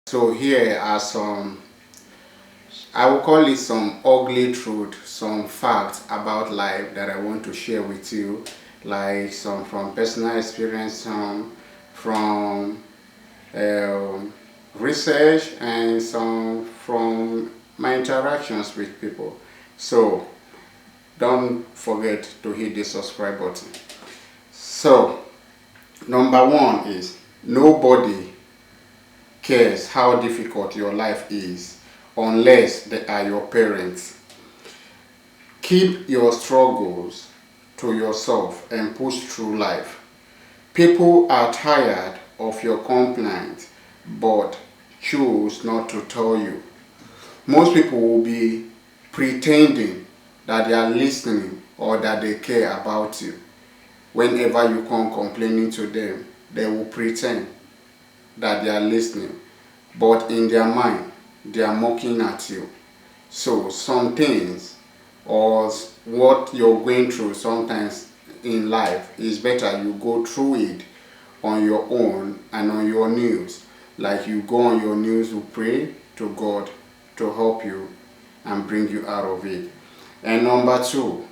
So here are some, I will call it some ugly truth, some facts about life that I want to share with you, like some from personal experience, some from um, research, and some from my interactions with people. So don't forget to hit the subscribe button. So number one is nobody cares how difficult your life is unless they are your parents. Keep your struggles to yourself and push through life. People are tired of your complaints but choose not to tell you. Most people will be pretending that they are listening or that they care about you. Whenever you come complaining to them, they will pretend that they are listening, but in their mind, they are mocking at you. So, some things or what you're going through sometimes in life is better you go through it on your own and on your knees. Like you go on your knees to pray to God to help you and bring you out of it. And number two,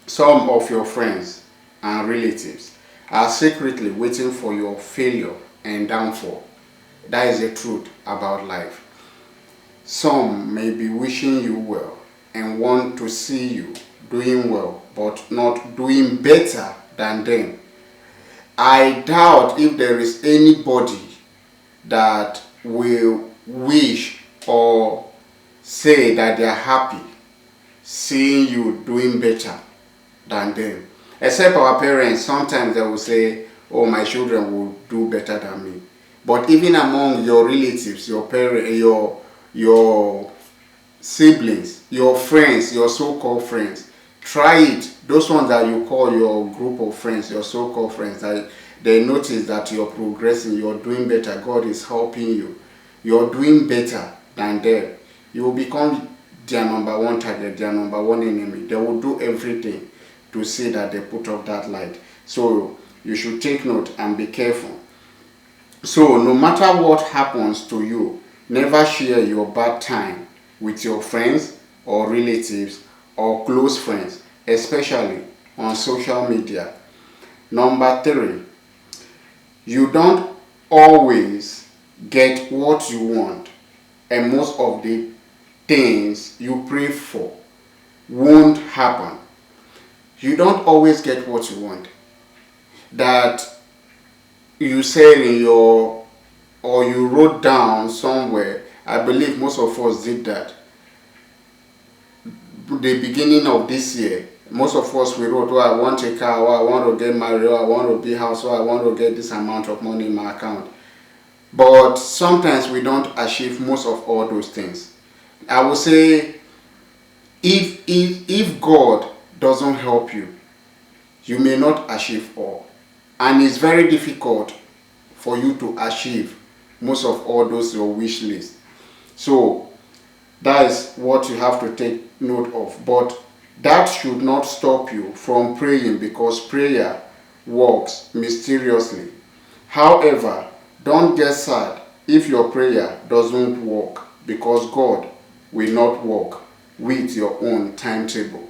some of your friends and relatives are secretly waiting for your failure and downfall. That is the truth about life. Some may be wishing you well and want to see you doing well, but not doing better than them. I doubt if there is anybody that will wish or say that they are happy seeing you doing better than them. Except our parents, sometimes they will say, oh, my children will do better than me. But even among your relatives, your parents, your siblings, your friends, your so-called friends, try it. Those ones that you call your group of friends, your so-called friends, that they notice that you're progressing, you're doing better, God is helping you, you're doing better than them. You will become their number one target, their number one enemy. They will do everything to see that they put up that light. So you should take note and be careful. So no matter what happens to you, never share your bad time with your friends or relatives or close friends, especially on social media. Number three, you don't always get what you want, and most of the things you pray for won't happen. You don't always get what you want. That you said in your, or you wrote down somewhere, I believe most of us did that. The beginning of this year, most of us we wrote, oh, I want a car, or I want to get married, or I want to be house, or I want to get this amount of money in my account. But sometimes we don't achieve most of all those things. I would say if God doesn't help you, you may not achieve all. And it's very difficult for you to achieve most of all those your wish list. So that is what you have to take note of. But that should not stop you from praying, because prayer works mysteriously. However, don't get sad if your prayer doesn't work, because God will not work with your own timetable.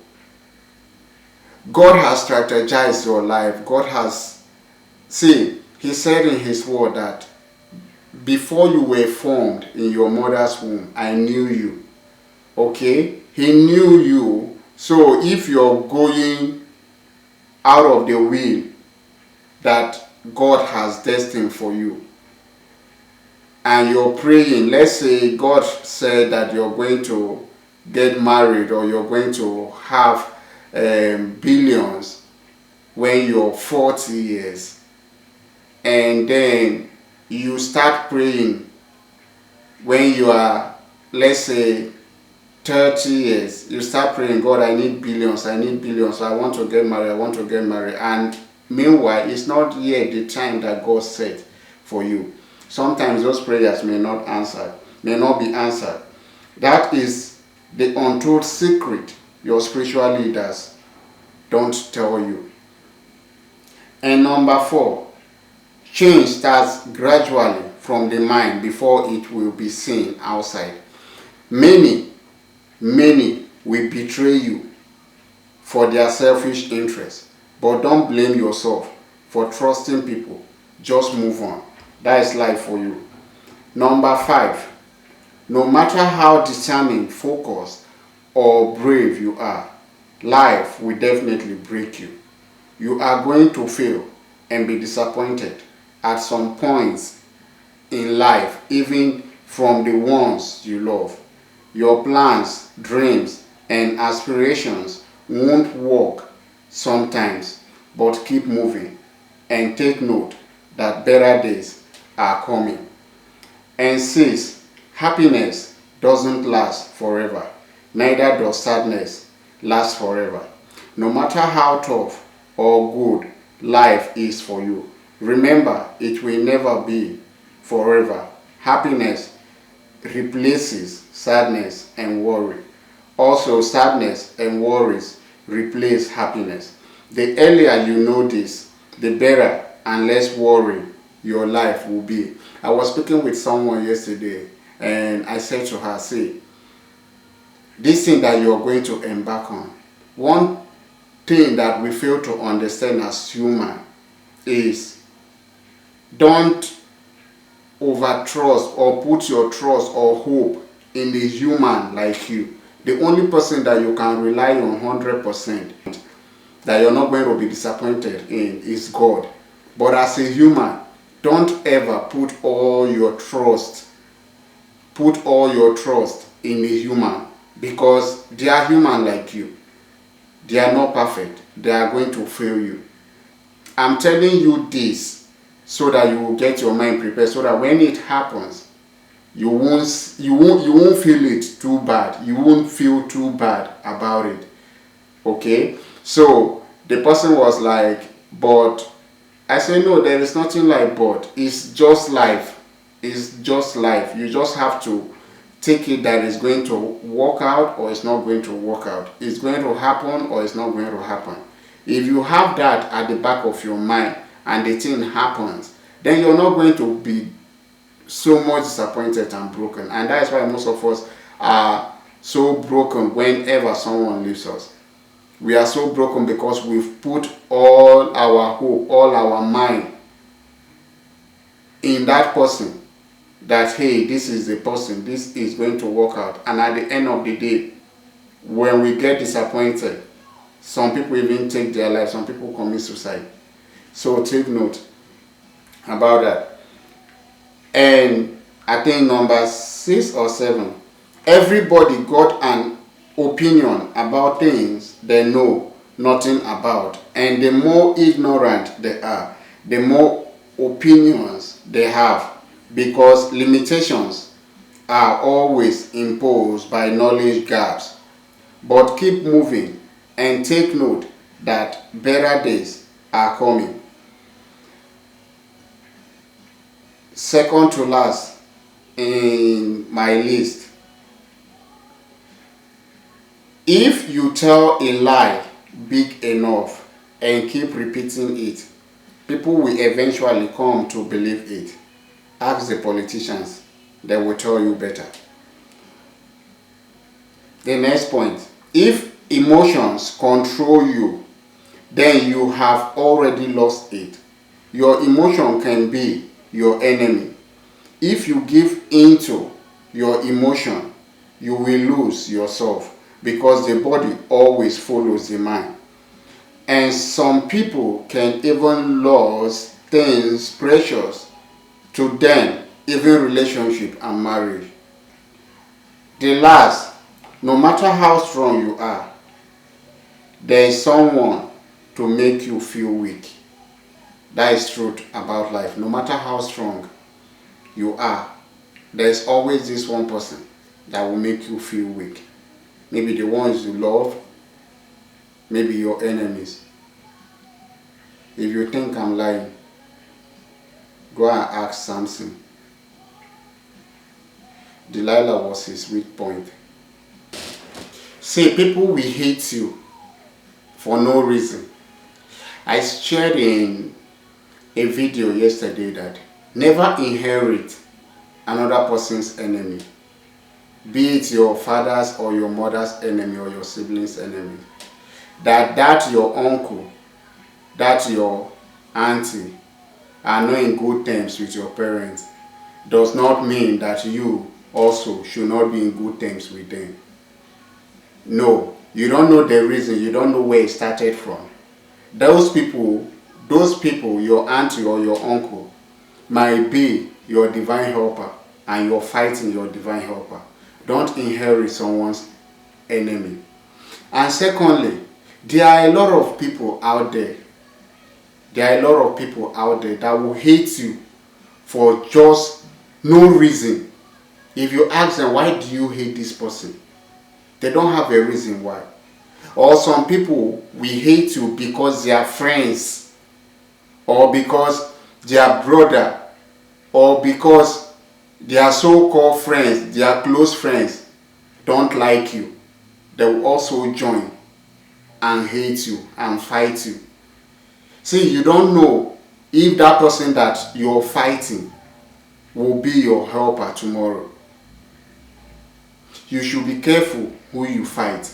God has strategized your life. God has, see, He said in His word that before you were formed in your mother's womb, I knew you. Okay? He knew you. So if you're going out of the will that God has destined for you, and you're praying, let's say God said that you're going to get married, or you're going to have billions when you're 40 years, and then you start praying when you are, let's say, 30 years, you start praying, God, I need billions, I want to get married, and meanwhile, it's not yet the time that God set for you. Sometimes those prayers may not be answered. That is the untold secret your spiritual leaders don't tell you. And number four, change starts gradually from the mind before it will be seen outside. Many will betray you for their selfish interests, but don't blame yourself for trusting people. Just move on. That is life for you. Number 5, no matter how determined, focused, or brave you are, life will definitely break you. You are going to fail and be disappointed at some points in life, even from the ones you love. Your plans, dreams, and aspirations won't work sometimes, but keep moving and take note that better days are coming. And 6, happiness doesn't last forever, neither does sadness last forever. No matter how tough or good life is for you, remember it will never be forever. Happiness replaces sadness and worry. Also, sadness and worries replace happiness. The earlier you know this, the better and less worry your life will be. I was speaking with someone yesterday and I said to her, see, this thing that you're going to embark on, one thing that we fail to understand as human is don't overtrust or put your trust or hope in a human like you. The only person that you can rely on 100%, that you're not going to be disappointed in, is God. But as a human, don't ever put all your trust in a human, because they are human like you. They are not perfect. They are going to fail you. I'm telling you this so that you will get your mind prepared, so that when it happens, you won't feel it too bad. You won't feel too bad about it. Okay? So the person was like, but I said, no, there is nothing like but. It's just life. It's just life. You just have to take it that it's going to work out or it's not going to work out. It's going to happen or it's not going to happen. If you have that at the back of your mind and the thing happens, then you're not going to be so much disappointed and broken. And that is why most of us are so broken whenever someone leaves us. We are so broken because we've put all our hope, all our mind in that person, that hey, this is the person, this is going to work out. And at the end of the day, when we get disappointed, some people even take their life, some people commit suicide. So take note about that. And I think number 6 or 7, everybody got an opinion about things they know nothing about. And the more ignorant they are, the more opinions they have, because limitations are always imposed by knowledge gaps. But keep moving and take note that better days are coming. Second to last in my list, if you tell a lie big enough and keep repeating it, people will eventually come to believe it. Ask the politicians, they will tell you better. The next point, if emotions control you, then you have already lost it. Your emotion can be your enemy. If you give into your emotion, you will lose yourself, because the body always follows the mind. And some people can even lose things precious to them, even relationship and marriage. The last, no matter how strong you are, there is someone to make you feel weak. That is truth about life. No matter how strong you are, there is always this one person that will make you feel weak. Maybe the ones you love, maybe your enemies. If you think I'm lying, go and ask Samson. Delilah was his weak point. See, people will hate you for no reason. I shared in a video yesterday that Never inherit another person's enemy, be it your father's or your mother's enemy or your sibling's enemy. That your uncle, that your auntie are not in good terms with your parents does not mean that you also should not be in good terms with them. No, you don't know the reason, you don't know where it started from. Those people, your auntie or your uncle, might be your divine helper and you're fighting your divine helper. Don't inherit someone's enemy. And secondly, there are a lot of people out there. There are a lot of people out there that will hate you for just no reason. If you ask them, why do you hate this person? They don't have a reason why. Or some people will hate you because they are friends, or because they are brother, or because their so-called friends, their close friends, don't like you. They will also join and hate you and fight you. See, you don't know if that person that you're fighting will be your helper tomorrow. You should be careful who you fight.